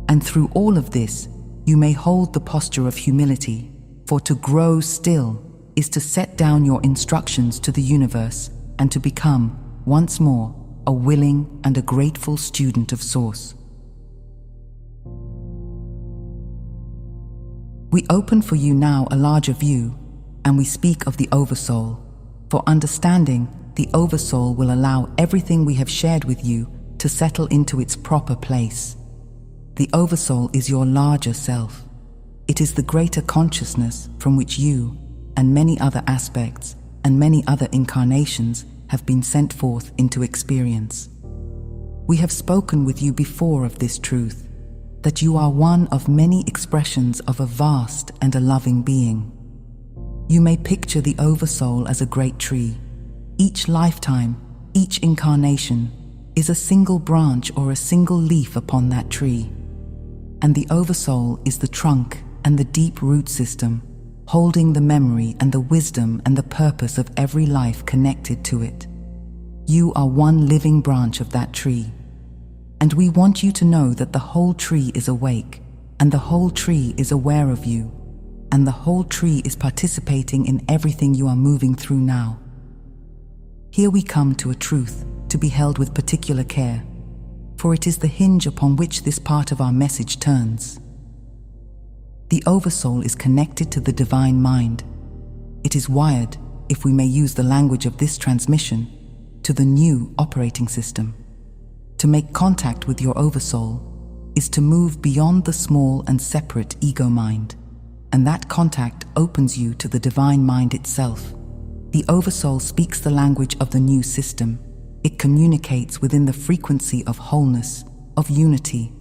And through all of this, you may hold the posture of humility, for to grow still is to set down your instructions to the universe and to become, once more, a willing and a grateful student of Source. We open for you now a larger view, and we speak of the oversoul. For understanding, the oversoul will allow everything we have shared with you to settle into its proper place. The oversoul is your larger self. It is the greater consciousness from which you, and many other aspects, and many other incarnations have been sent forth into experience. We have spoken with you before of this truth, that you are one of many expressions of a vast and a loving being. You may picture the oversoul as a great tree. Each lifetime, each incarnation, is a single branch or a single leaf upon that tree. And the oversoul is the trunk and the deep root system, holding the memory and the wisdom and the purpose of every life connected to it. You are one living branch of that tree. And we want you to know that the whole tree is awake, and the whole tree is aware of you, and the whole tree is participating in everything you are moving through now. Here we come to a truth to be held with particular care, for it is the hinge upon which this part of our message turns. The oversoul is connected to the divine mind. It is wired, if we may use the language of this transmission, to the new operating system. To make contact with your oversoul is to move beyond the small and separate ego mind, and that contact opens you to the divine mind itself. The oversoul speaks the language of the new system. It communicates within the frequency of wholeness, of unity,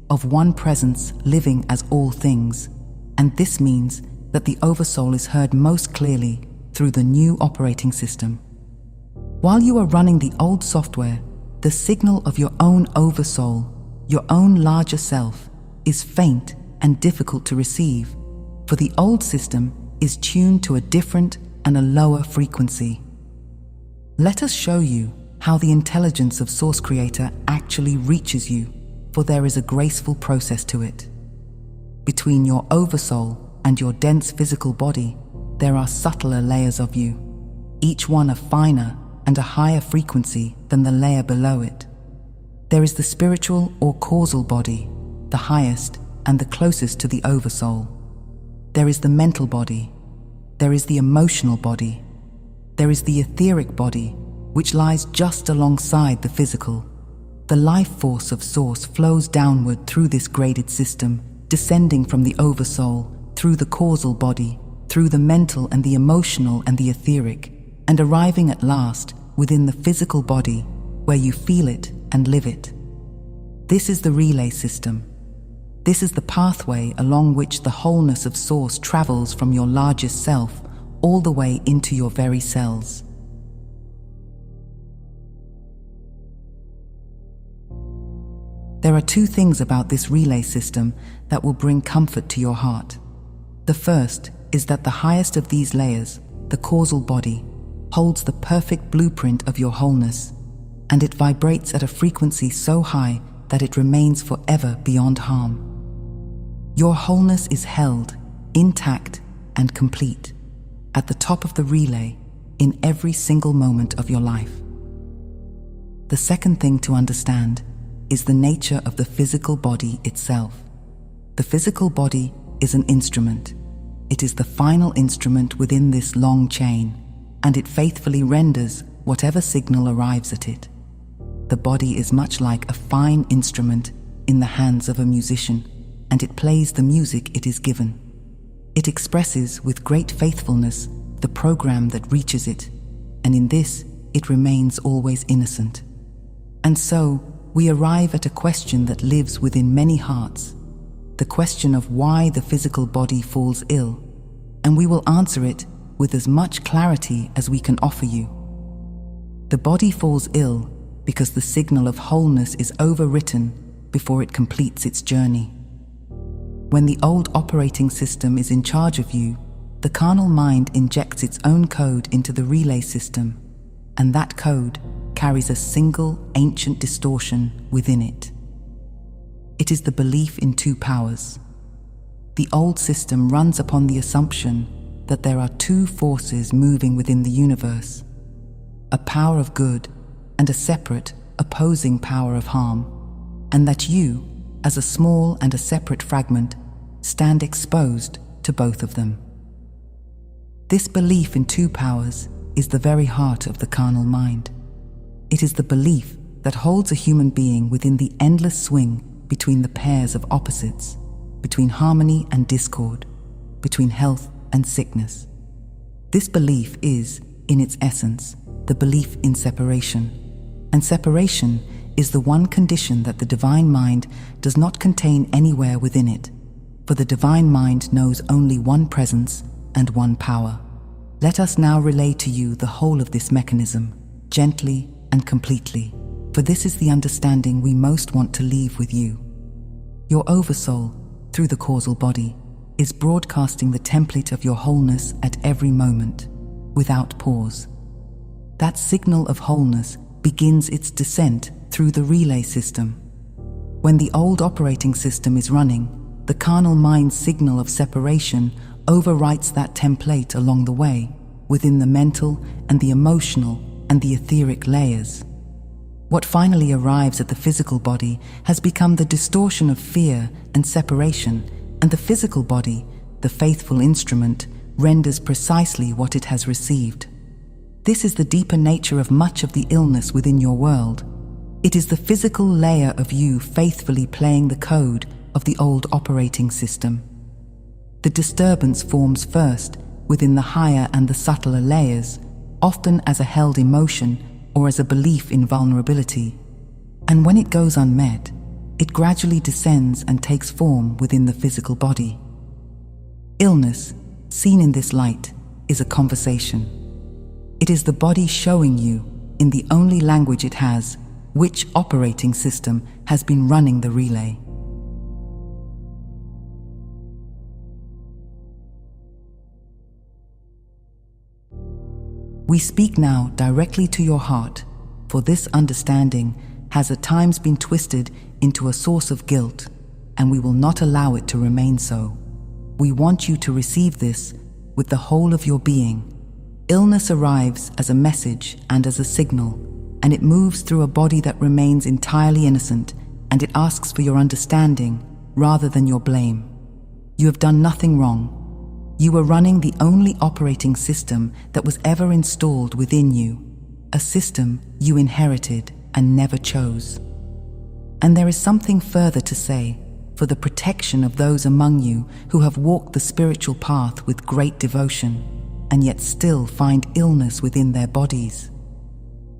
of one presence living as all things. And this means that the oversoul is heard most clearly through the new operating system. While you are running the old software, the signal of your own oversoul, your own larger self, is faint and difficult to receive, for the old system is tuned to a different and a lower frequency. Let us show you how the intelligence of Source Creator actually reaches you, for there is a graceful process to it. Between your oversoul and your dense physical body, there are subtler layers of you, each one a finer and a higher frequency than the layer below it. There is the spiritual or causal body, the highest and the closest to the oversoul. There is the mental body. There is the emotional body. There is the etheric body, which lies just alongside the physical. The life force of Source flows downward through this graded system, descending from the oversoul, through the causal body, through the mental and the emotional and the etheric, and arriving at last within the physical body, where you feel it and live it. This is the relay system. This is the pathway along which the wholeness of Source travels from your largest self all the way into your very cells. There are two things about this relay system that will bring comfort to your heart. The first is that the highest of these layers, the causal body, holds the perfect blueprint of your wholeness, and it vibrates at a frequency so high that it remains forever beyond harm. Your wholeness is held, intact and complete, at the top of the relay in every single moment of your life. The second thing to understand is the nature of the physical body itself. The physical body is an instrument. It is the final instrument within this long chain, and it faithfully renders whatever signal arrives at it. The body is much like a fine instrument in the hands of a musician, and it plays the music it is given. It expresses with great faithfulness the program that reaches it, and in this it remains always innocent. And so, we arrive at a question that lives within many hearts, the question of why the physical body falls ill, and we will answer it with as much clarity as we can offer you. The body falls ill because the signal of wholeness is overwritten before it completes its journey. When the old operating system is in charge of you, the carnal mind injects its own code into the relay system, and that code carries a single ancient distortion within it. It is the belief in two powers. The old system runs upon the assumption that there are two forces moving within the universe, a power of good and a separate, opposing power of harm, and that you, as a small and a separate fragment, stand exposed to both of them. This belief in two powers is the very heart of the carnal mind. It is the belief that holds a human being within the endless swing between the pairs of opposites, between harmony and discord, between health and sickness. This belief is, in its essence, the belief in separation. And separation is the one condition that the divine mind does not contain anywhere within it, for the divine mind knows only one presence and one power. Let us now relay to you the whole of this mechanism, gently and completely, for this is the understanding we most want to leave with you. Your oversoul, through the causal body, is broadcasting the template of your wholeness at every moment, without pause. That signal of wholeness begins its descent through the relay system. When the old operating system is running, the carnal mind's signal of separation overwrites that template along the way, within the mental and the emotional and the etheric layers. What finally arrives at the physical body has become the distortion of fear and separation, and the physical body, the faithful instrument, renders precisely what it has received. This is the deeper nature of much of the illness within your world. It is the physical layer of you faithfully playing the code of the old operating system. The disturbance forms first within the higher and the subtler layers, often as a held emotion or as a belief in vulnerability. And when it goes unmet, it gradually descends and takes form within the physical body. Illness, seen in this light, is a conversation. It is the body showing you, in the only language it has, which operating system has been running the relay. We speak now directly to your heart, for this understanding has at times been twisted into a source of guilt, and we will not allow it to remain so. We want you to receive this with the whole of your being. Illness arrives as a message and as a signal, and it moves through a body that remains entirely innocent, and it asks for your understanding rather than your blame. You have done nothing wrong. You were running the only operating system that was ever installed within you, a system you inherited and never chose. And there is something further to say for the protection of those among you who have walked the spiritual path with great devotion and yet still find illness within their bodies.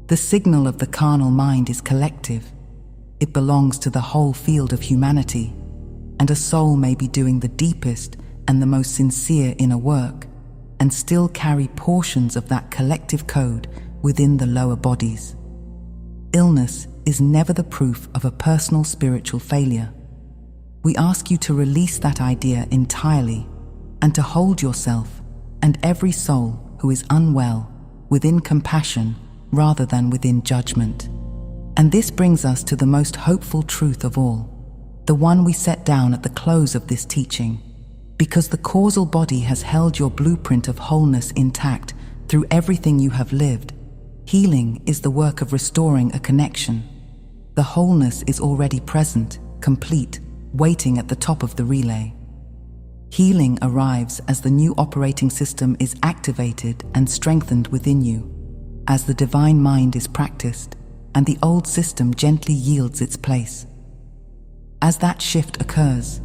The signal of the carnal mind is collective. It belongs to the whole field of humanity, and a soul may be doing the deepest and the most sincere inner work and still carry portions of that collective code within the lower bodies. Illness is never the proof of a personal spiritual failure. We ask you to release that idea entirely and to hold yourself and every soul who is unwell within compassion rather than within judgment. And this brings us to the most hopeful truth of all, the one we set down at the close of this teaching. Because the causal body has held your blueprint of wholeness intact through everything you have lived, healing is the work of restoring a connection. The wholeness is already present, complete, waiting at the top of the relay. Healing arrives as the new operating system is activated and strengthened within you, as the divine mind is practiced and the old system gently yields its place. As that shift occurs,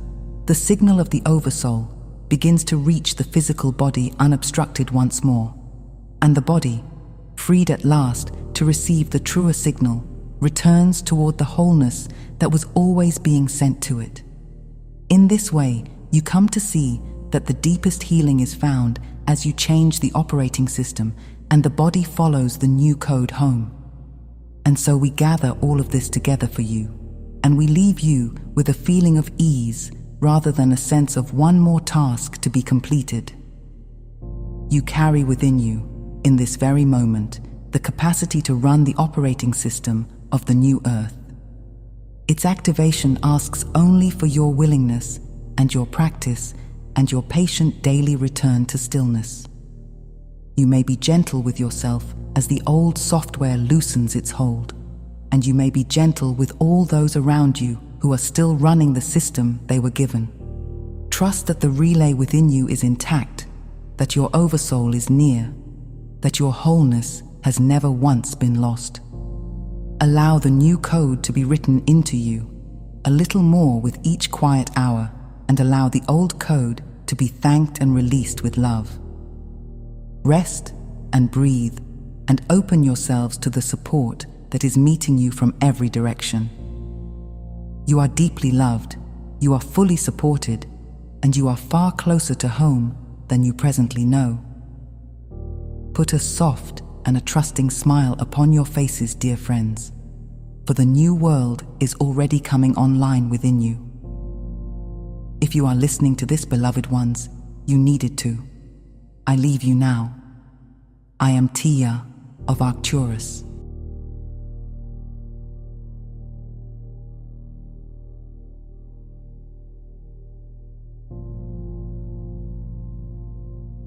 the signal of the oversoul begins to reach the physical body unobstructed once more, and the body, freed at last to receive the truer signal, returns toward the wholeness that was always being sent to it. In this way, you come to see that the deepest healing is found as you change the operating system and the body follows the new code home. And so we gather all of this together for you, and we leave you with a feeling of ease rather than a sense of one more task to be completed. You carry within you, in this very moment, the capacity to run the operating system of the new earth. Its activation asks only for your willingness and your practice and your patient daily return to stillness. You may be gentle with yourself as the old software loosens its hold, and you may be gentle with all those around you who are still running the system they were given. Trust that the relay within you is intact, that your oversoul is near, that your wholeness has never once been lost. Allow the new code to be written into you, a little more with each quiet hour, and allow the old code to be thanked and released with love. Rest and breathe, and open yourselves to the support that is meeting you from every direction. You are deeply loved, you are fully supported, and you are far closer to home than you presently know. Put a soft and a trusting smile upon your faces, dear friends, for the new world is already coming online within you. If you are listening to this, beloved ones, you needed to. I leave you now. I am Tia of Arcturus.